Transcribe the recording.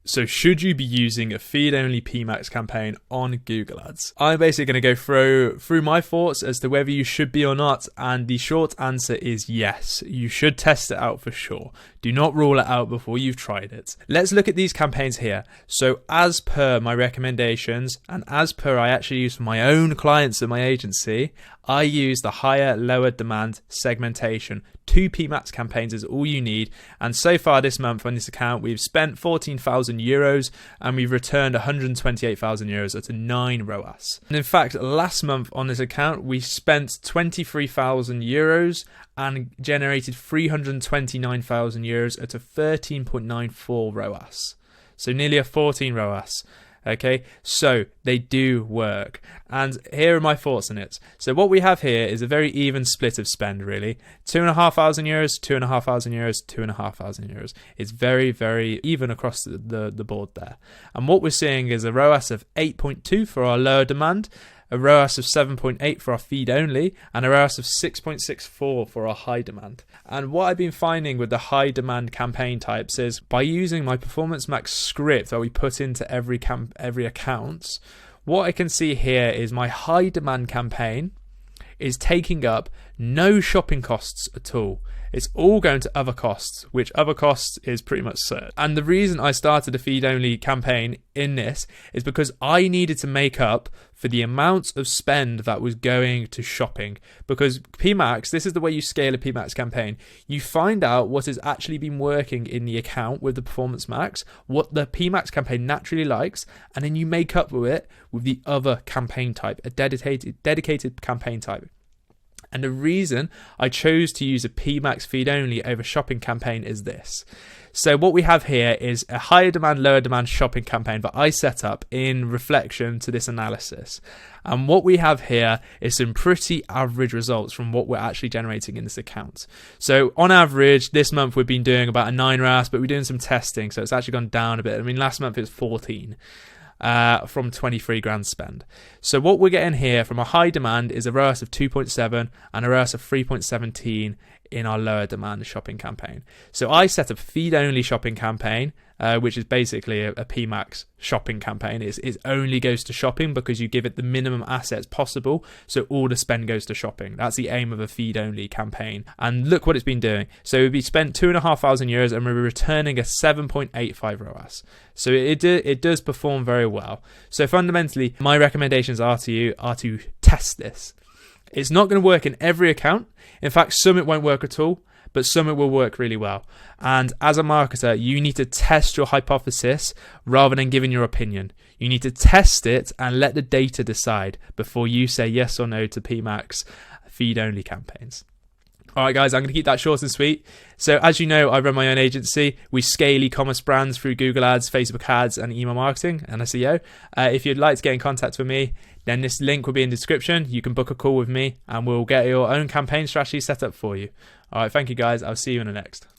So should you be using a Feed Only PMax campaign on Google Ads? I'm basically going to go through my thoughts as to whether you should be or not, and the short answer is yes. You should test it out for sure. Do not rule it out before you've tried it. Let's look at these campaigns here. So as per my recommendations, and as per I actually use for my own clients at my agency, I use the higher, lower demand segmentation. 2 PMax campaigns is all you need. And so far this month on this account, we've spent 14,000 euros and we've returned 128,000 euros at a 9 ROAS. And in fact, last month on this account, we spent 23,000 euros and generated 329,000 euros at a 13.94 ROAS. So nearly a 14 ROAS. Okay, so they do work. And here are my thoughts on it. So what we have here is a very even split of spend, really. 2,500 euros, 2,500 euros, 2,500 euros. It's very, very even across the board there. And what we're seeing is a ROAS of 8.2 for our lower demand, a ROAS of 7.8 for our feed only, and a ROAS of 6.64 for our high demand. And what I've been finding with the high demand campaign types is by using my Performance Max script that we put into every account, what I can see here is my high demand campaign is taking up no shopping costs at all. It's all going to other costs, which other costs is pretty much certain. And the reason I started a feed only campaign in this is because I needed to make up for the amount of spend that was going to shopping. Because PMax, this is the way you scale a PMax campaign. You find out what has actually been working in the account with the Performance Max, what the PMax campaign naturally likes, and then you make up with it with the other campaign type, a dedicated campaign type. And the reason I chose to use a PMax feed only over shopping campaign is this. So what we have here is a higher demand, lower demand shopping campaign that I set up in reflection to this analysis. And what we have here is some pretty average results from what we're actually generating in this account. So on average, this month we've been doing about a 9 ROAS, but we're doing some testing. So it's actually gone down a bit. I mean, last month it was 14. From 23 grand spend. So what we're getting here from a high demand is a ROAS of 2.7 and a ROAS of 3.17 in our lower demand shopping campaign. So I set up feed only shopping campaign, which is basically a PMax shopping campaign. It only goes to shopping because you give it the minimum assets possible, so all the spend goes to shopping. That's the aim of a feed only campaign. And look what it's been doing. So we spent 2,500 euros and we're returning a 7.85 ROAS. So it does perform very well. So fundamentally, my recommendations are to test this. It's not going to work in every account. In fact, some it won't work at all, but some it will work really well. And as a marketer, you need to test your hypothesis rather than giving your opinion. You need to test it and let the data decide before you say yes or no to PMax feed-only campaigns. All right, guys, I'm going to keep that short and sweet. So as you know, I run my own agency. We scale e-commerce brands through Google Ads, Facebook Ads, and email marketing and SEO. If you'd like to get in contact with me, then this link will be in the description. You can book a call with me and we'll get your own campaign strategy set up for you. All right, thank you, guys. I'll see you in the next.